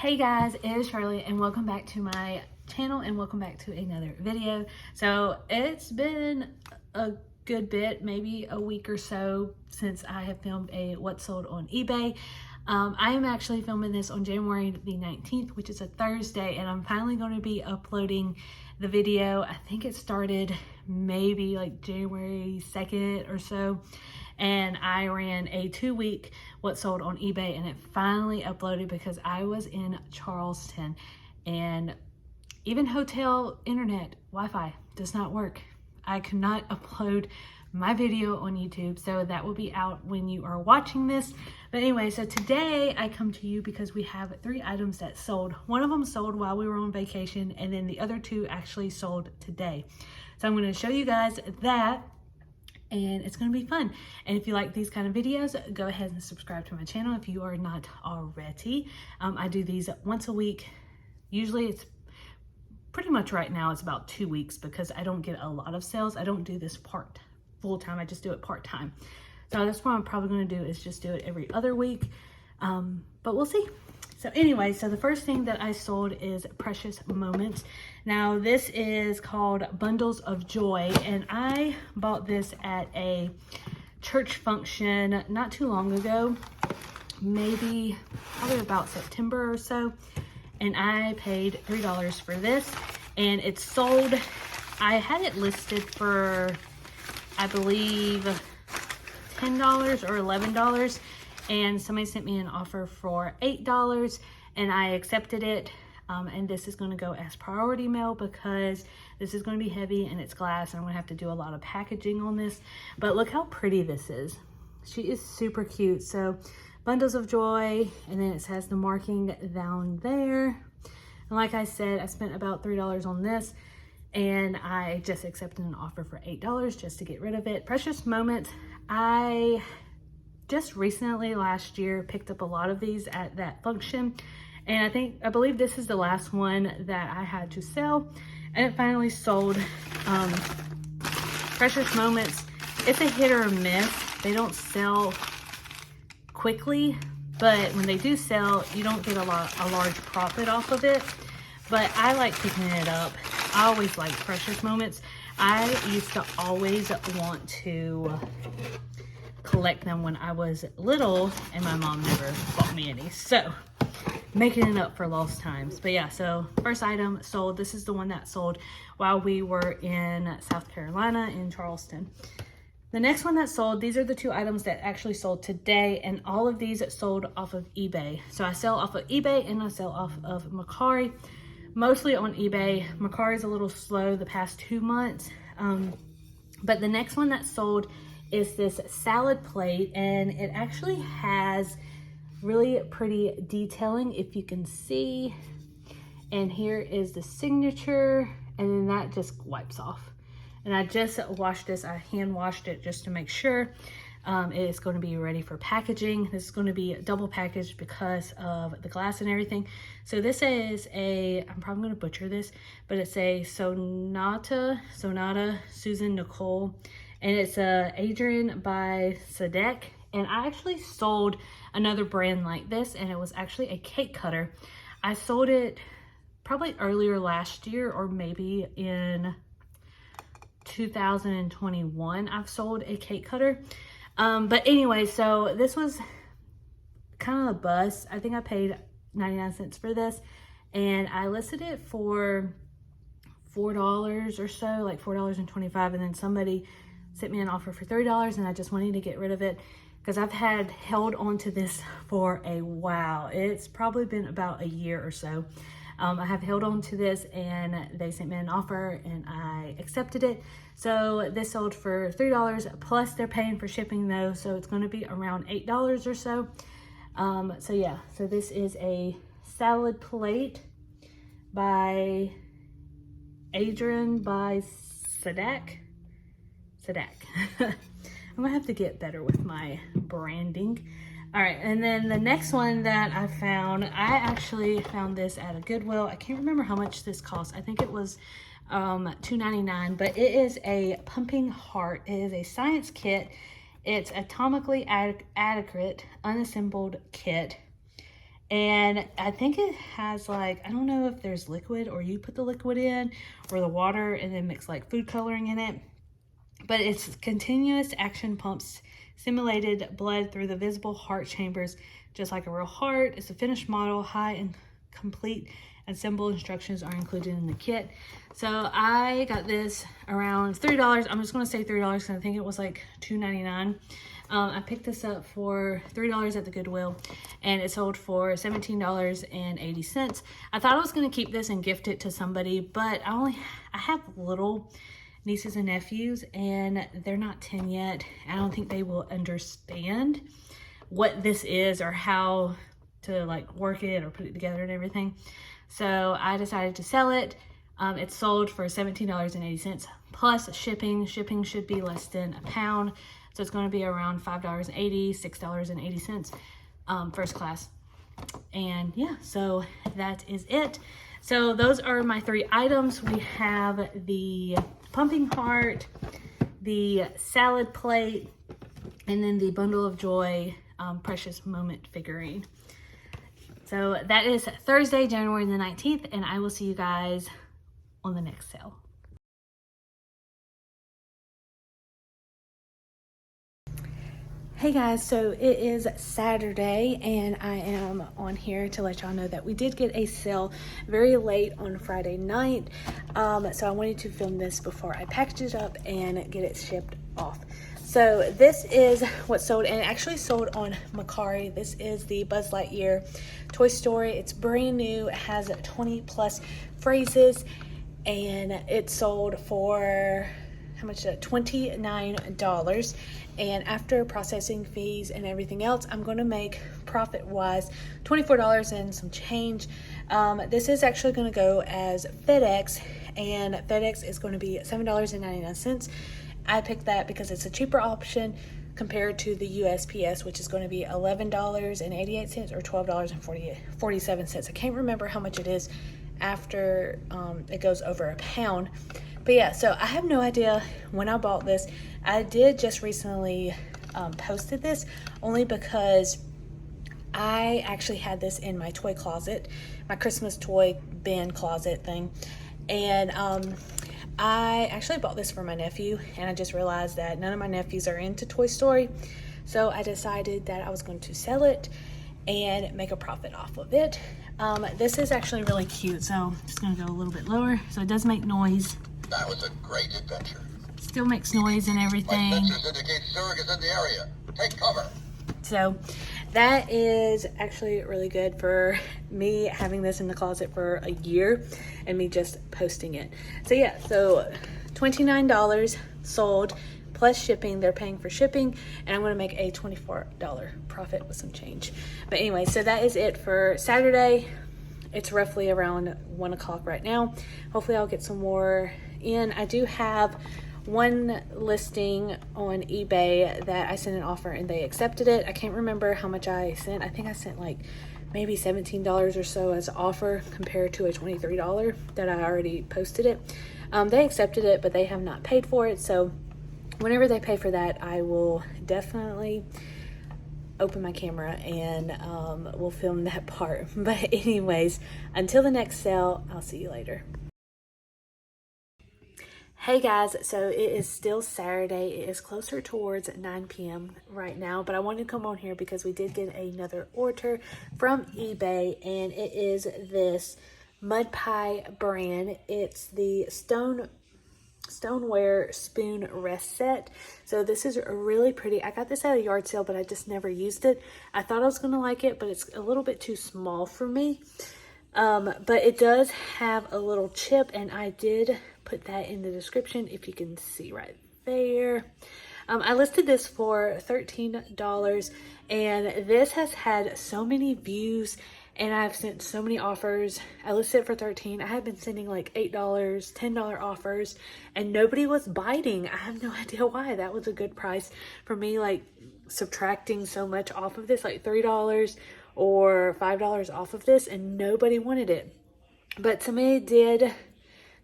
Hey guys, it is Shirley and welcome back to my channel and welcome back to another video. So it's been a good bit, maybe a week or so since I have filmed a what sold on eBay. I am actually filming this on January the 19th, which is a Thursday, and I'm finally going to be uploading the video. I think it started maybe like January 2nd or so. And I ran a 2-week what sold on eBay, and it finally uploaded because I was in Charleston and even hotel internet Wi-Fi does not work. I could not upload my video on YouTube, so that will be out when you are watching this. But anyway, so today I come to you because we have 3 items that sold. One of them sold while we were on vacation, and then the other 2 actually sold today. So I'm going to show you guys that, and it's going to be fun. And if you like these kind of videos, go ahead and subscribe to my channel if you are not already. I do these once a week. Usually it's pretty much right now it's about 2 weeks because I don't get a lot of sales. I don't do this full-time, I just do it part-time. So that's what I'm probably going to do, is just do it every other week, but we'll see. So anyway, so the first thing that I sold is Precious Moments. Now this is called Bundles of Joy, and I bought this at a church function not too long ago, maybe probably about September or so, and I paid $3 for this, and it sold. I had it listed for, I believe, $10 or $11, and somebody sent me an offer for $8, and I accepted it. And this is going to go as priority mail because this is going to be heavy and it's glass, and I'm going to have to do a lot of packaging on this. But look how pretty this is. She is super cute. So Bundles of Joy, and then it has the marking down there. And like I said, I spent about $3 on this, and I just accepted an offer for $8 just to get rid of it. Precious Moments, I just recently last year picked up a lot of these at that function, and I believe this is the last one that I had to sell, and it finally sold. Precious Moments, it's a hit or a miss. They don't sell quickly, but when they do sell, you don't get a large profit off of it. But I like picking it up. I always liked Precious Moments. I used to always want to collect them when I was little, and my mom never bought me any. So making it up for lost times. But yeah, so first item sold. This is the one that sold while we were in South Carolina in Charleston. The next one that sold, these are the 2 items that actually sold today, and all of these sold off of eBay. So I sell off of eBay and I sell off of Mercari, mostly on eBay. Mercari is a little slow the past 2 months. But the next one that sold is this salad plate, and it actually has really pretty detailing, if you can see. And here is the signature, and then that just wipes off. And I just washed this. I hand washed it just to make sure it is going to be ready for packaging. This is going to be double packaged because of the glass and everything. So this is I'm probably going to butcher this, but it's a Sonata Susan Nicole, and it's a Adrian by Sadek. And I actually sold another brand like this, and it was actually a cake cutter. I sold it probably earlier last year, or maybe in 2021 I've sold a cake cutter. But anyway, so this was kind of a bust. I think I paid 99 cents for this, and I listed it for $4 or so, like $4.25, and then somebody sent me an offer for $3, and I just wanted to get rid of it because I've held on to this for a while. It's probably been about a year or so. I have held on to this, and they sent me an offer and I accepted it. So this sold for $3, plus they're paying for shipping though, so it's going to be around $8 or so. So yeah, so this is a salad plate by Adrian by Sadek. I'm gonna have to get better with my branding. All right, and then the next one that I found, I actually found this at a Goodwill. I can't remember how much this cost. I think it was $2.99, but it is a pumping heart. It is a science kit. It's atomically adequate unassembled kit, And I think it has like, I don't know if there's liquid or you put the liquid in or the water and then mix like food coloring in it. But it's continuous action pumps simulated blood through the visible heart chambers, just like a real heart. It's a finished model, high and complete, and simple instructions are included in the kit. So I got this around $3. I'm just going to say $3 because I think it was like $2.99. I picked this up for $3 at the Goodwill, and it sold for $17.80. I thought I was going to keep this and gift it to somebody, but I have little nieces and nephews, and they're not 10 yet. I don't think they will understand what this is or how to like work it or put it together and everything. So I decided to sell it. It's sold for $17.80 plus shipping. Shipping should be less than a pound. So it's going to be around $5.80, $6.80 first class. And yeah, so that is it. So those are my 3 items. We have the pumping heart, the salad plate, and then the Bundle of Joy Precious Moment figurine. So that is Thursday, January the 19th, and I will see you guys on the next sale. Hey guys, so it is Saturday and I am on here to let y'all know that we did get a sale very late on Friday night. So I wanted to film this before I package it up and get it shipped off. So this is what sold, and it actually sold on Mercari. This is the Buzz Lightyear Toy Story. It's brand new. It has 20 plus phrases, and it sold for, how much is it? $29. And after processing fees and everything else, I'm going to make profit wise $24 and some change. This is actually going to go as FedEx, and FedEx is going to be $7.99. I picked that because it's a cheaper option compared to the USPS, which is going to be $11.88 or $12.47. I can't remember how much it is after it goes over a pound. But yeah, so I have no idea when I bought this. I did just recently posted this only because I actually had this in my toy closet, my Christmas toy bin closet thing. And I actually bought this for my nephew, and I just realized that none of my nephews are into Toy Story. So I decided that I was going to sell it and make a profit off of it. This is actually really cute, so I'm just going to go a little bit lower. So it does make noise. That was a great adventure. Still makes noise and everything. My sensors indicate Zurich is in the area. Take cover. So that is actually really good for me having this in the closet for a year and me just posting it. So yeah, so $29 sold plus shipping. They're paying for shipping, and I'm going to make a $24 profit with some change. But anyway, so that is it for Saturday. It's roughly around 1 o'clock right now. Hopefully I'll get some more in. I do have one listing on eBay that I sent an offer and they accepted it. I can't remember how much I sent. I think I sent like maybe $17 or so as an offer compared to a $23 that I already posted it. They accepted it, but they have not paid for it. So whenever they pay for that, I will definitely open my camera and we'll film that part. But anyways, until the next sale, I'll see you later. Hey guys, so it is still Saturday. It is closer towards 9 p.m. right now, but I wanted to come on here because we did get another order from eBay, and it is this Mud Pie brand. It's the stoneware spoon rest set. So this is really pretty. I got this at a yard sale, but I just never used it. I thought I was going to like it, but it's a little bit too small for me. But it does have a little chip, and I did put that in the description if you can see right there. I listed this for $13, and this has had so many views, and I've sent so many offers. I listed it for $13. I have been sending like $8, $10 offers, and nobody was biting. I have no idea why. That was a good price for me, like subtracting so much off of this, like $3 or $5 off of this, and nobody wanted it. But somebody did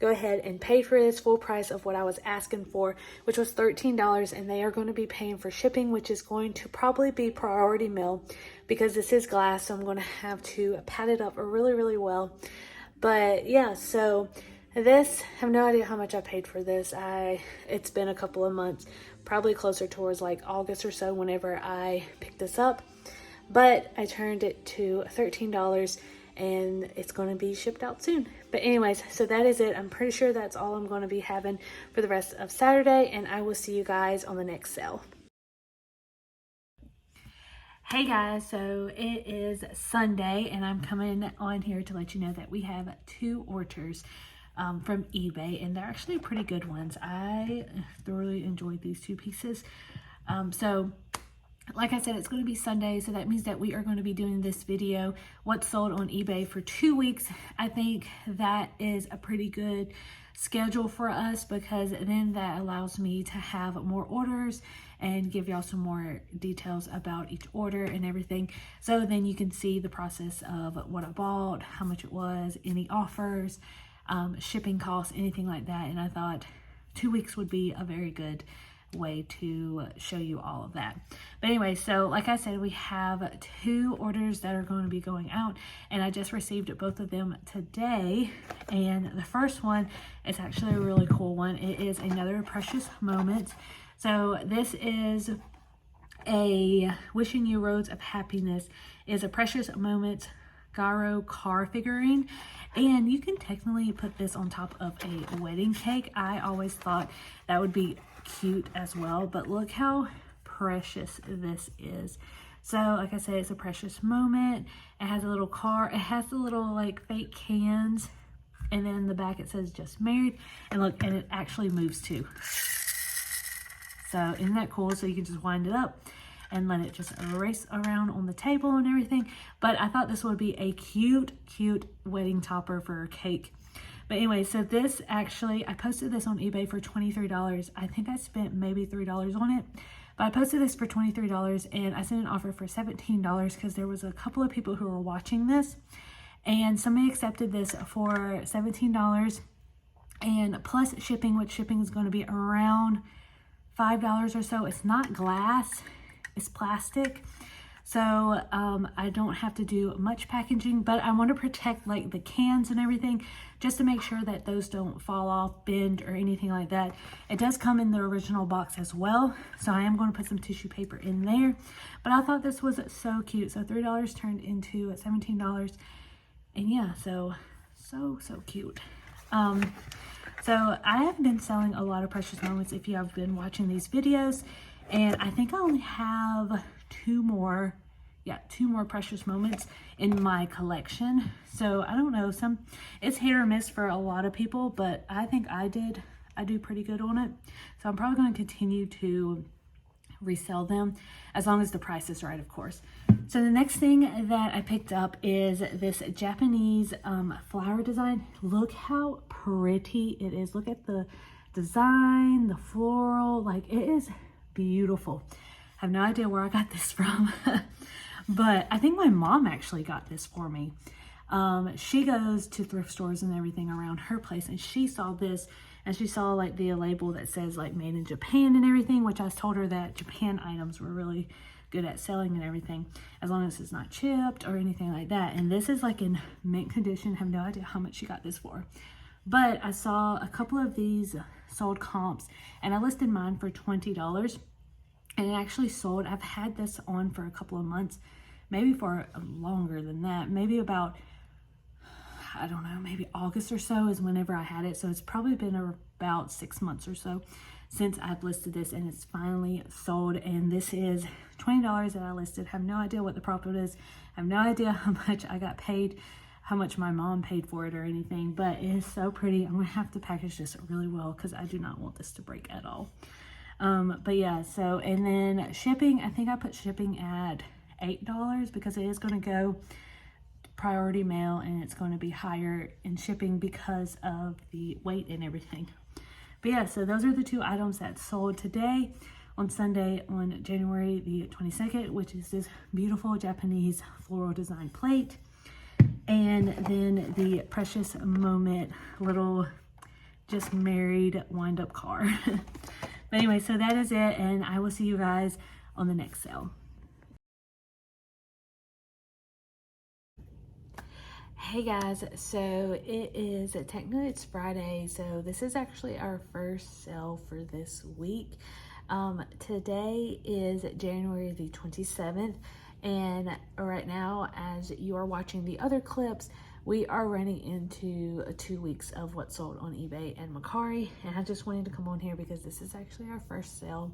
go ahead and pay for this full price of what I was asking for, which was $13, and they are going to be paying for shipping, which is going to probably be priority mail because this is glass, so I'm going to have to pat it up really, really well. But yeah, so this, I have no idea how much I paid for this. It's been a couple of months, probably closer towards like August or so whenever I picked this up. But I turned it to $13 and it's going to be shipped out soon. But anyways, so that is it. I'm pretty sure that's all I'm going to be having for the rest of Saturday, and I will see you guys on the next sale. Hey guys, so it is Sunday and I'm coming on here to let you know that we have 2 orders from eBay, and they're actually pretty good ones. I thoroughly enjoyed these 2 pieces. So like I said, it's going to be Sunday, so that means that we are going to be doing this video, what's sold on eBay for 2 weeks. I think that is a pretty good schedule for us because then that allows me to have more orders and give y'all some more details about each order and everything. So then you can see the process of what I bought, how much it was, any offers, shipping costs, anything like that. And I thought 2 weeks would be a very good way to show you all of that. But anyway, so like I said, we have 2 orders that are going to be going out, and I just received both of them today. And the first one is actually a really cool one. It is another Precious Moments. So this is a Wishing You Roads of Happiness, is a Precious Moments Garo car figurine, and you can technically put this on top of a wedding cake. I always thought that would be cute as well, but look how precious this is. So like I said, it's a precious moment. It has a little car, it has the little like fake cans, and then in the back it says just married, and look, and it actually moves too. So isn't that cool? So you can just wind it up and let it just race around on the table and everything. But I thought this would be a cute wedding topper for a cake. But anyway, so this actually, I posted this on eBay for $23. I think I spent maybe $3 on it, but I posted this for $23 and I sent an offer for $17 because there was a couple of people who were watching this, and somebody accepted this for $17 and plus shipping, which shipping is going to be around $5 or so. It's not glass, it's plastic. So I don't have to do much packaging, but I want to protect like the cans and everything just to make sure that those don't fall off, bend, or anything like that. It does come in the original box as well, so I am going to put some tissue paper in there. But I thought this was so cute. So $3 turned into $17, and yeah, so cute. So I have been selling a lot of Precious Moments if you have been watching these videos, and I think I only have 2 more Precious Moments in my collection. So I don't know, it's hit or miss for a lot of people, but I think I do pretty good on it. So I'm probably going to continue to resell them as long as the price is right, of course. So the next thing that I picked up is this Japanese flower design. Look how pretty it is. Look at the design, the floral, like it is beautiful. I have no idea where I got this from, but I think my mom actually got this for me. She goes to thrift stores and everything around her place, and she saw this, and she saw like the label that says like made in Japan and everything, which I told her that Japan items were really good at selling and everything, as long as it's not chipped or anything like that. And this is like in mint condition. I have no idea how much she got this for, but I saw a couple of these sold comps, and I listed mine for $20. And it actually sold. I've had this on for a couple of months, maybe for longer than that. Maybe about, I don't know, maybe August or so is whenever I had it. So it's probably been about 6 months or so since I've listed this, and it's finally sold. And this is $20 that I listed. I have no idea what the profit is. I have no idea how much I got paid, how much my mom paid for it or anything, but it is so pretty. I'm gonna have to package this really well because I do not want this to break at all. But yeah, so, and then shipping, I think I put shipping at $8 because it is going to go priority mail, and it's going to be higher in shipping because of the weight and everything. But yeah, so those are the 2 items that sold today on Sunday on January the 22nd, which is this beautiful Japanese floral design plate, and then the Precious Moment little just married wind-up car. But anyway, so that is it, and I will see you guys on the next sale. Hey guys, so technically it's Friday, so this is actually our first sale for this week. Today is January the 27th, and right now, as you are watching the other clips, we are running into 2 weeks of what sold on eBay and Mercari, and I just wanted to come on here because this is actually our first sale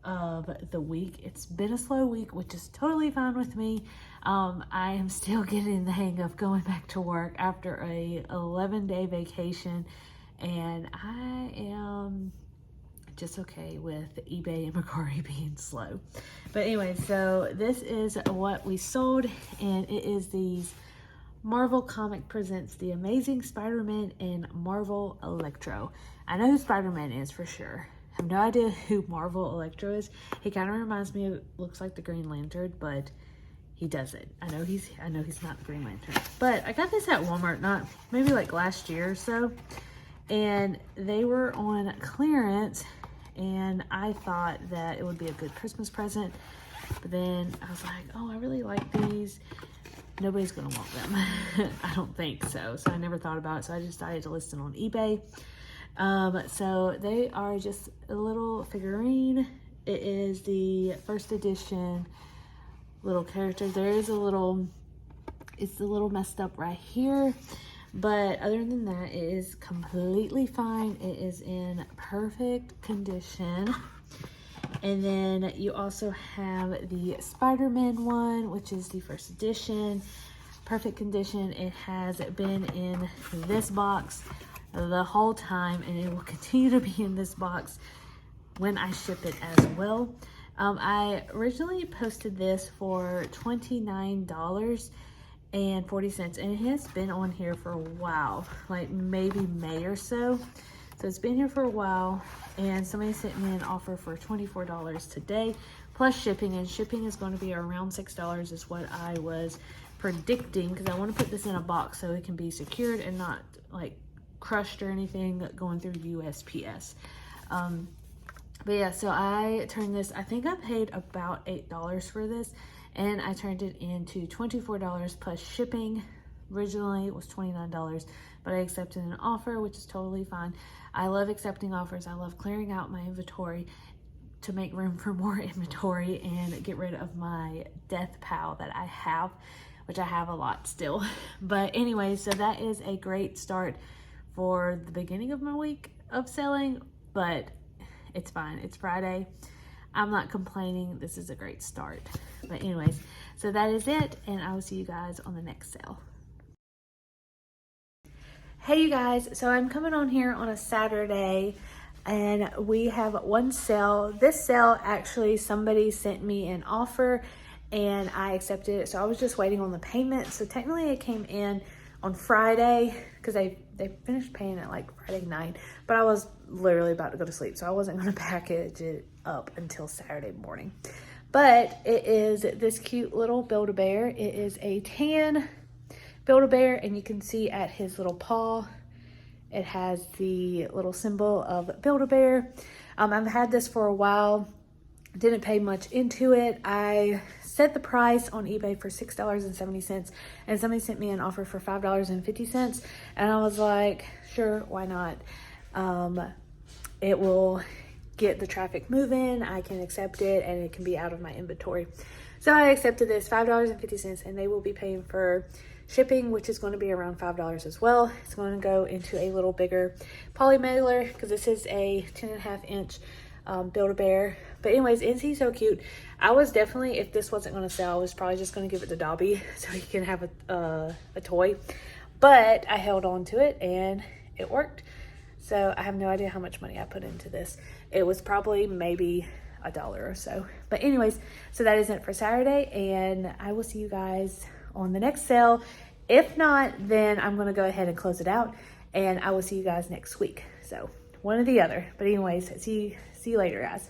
of the week. It's been a slow week, which is totally fine with me. I am still getting the hang of going back to work after a 11-day vacation, and I am just okay with eBay and Mercari being slow. But anyway, so this is what we sold, and it is these Marvel Comic Presents The Amazing Spider-Man and Marvel Electro. I know who Spider-Man is for sure. I have no idea who Marvel Electro is. He kind of reminds me of, looks like the Green Lantern, but he doesn't. I know he's not the Green Lantern. But I got this at Walmart, maybe like last year or so, and they were on clearance, and I thought that it would be a good Christmas present. But then I was like, oh, I really like these. Nobody's gonna want them. I don't think so. So I never thought about it. So I decided to list them on eBay. So they are just a little figurine. It is the first edition little character. There is it's a little messed up right here, but other than that, it is completely fine. It is in perfect condition. And then you also have the Spider-Man one, which is the first edition. Perfect condition. It has been in this box the whole time, and it will continue to be in this box when I ship it as well. I originally posted this for $29.40, and it has been on here for a while, like maybe May or so. So it's been here for a while, and somebody sent me an offer for $24 today, plus shipping, and shipping is going to be around $6 is what I was predicting, because I want to put this in a box so it can be secured and not like crushed or anything going through USPS. But yeah, so I turned this, I think I paid about $8 for this, and I turned it into $24 plus shipping. Originally it was $29, but I accepted an offer, which is totally fine. I love accepting offers. I love clearing out my inventory to make room for more inventory and get rid of my death pile that I have, which I have a lot still. But anyway, so that is a great start for the beginning of my week of selling, but it's fine. It's Friday. I'm not complaining. This is a great start. But anyways, so that is it, and I will see you guys on the next sale. Hey you guys, so I'm coming on here on a Saturday, and we have one sale. This sale, actually, somebody sent me an offer and I accepted it. So I was just waiting on the payment. So technically it came in on Friday, because they finished paying it like Friday night, but I was literally about to go to sleep, so I wasn't going to package it up until Saturday morning. But it is this cute little Build-A-Bear. It is a tan Build-A-Bear, and you can see at his little paw, it has the little symbol of Build-A-Bear. I've had this for a while, didn't pay much into it. I set the price on eBay for $6.70, and somebody sent me an offer for $5.50, and I was like, sure, why not? It will get the traffic moving, I can accept it, and it can be out of my inventory. So I accepted this $5.50, and they will be paying for shipping, which is going to be around $5 as well. It's going to go into a little bigger poly mailer, because this is a 10.5 inch Build-A-Bear. But anyways, isn't he so cute? I was definitely, if this wasn't going to sell, I was probably just going to give it to Dobby so he can have a toy. But I held on to it, and it worked. So I have no idea how much money I put into this. It was probably maybe $1 or so. But anyways, so that is it for Saturday, and I will see you guys on the next sale. If not, then I'm going to go ahead and close it out, and I will see you guys next week. So one or the other. But anyways, see you later, guys.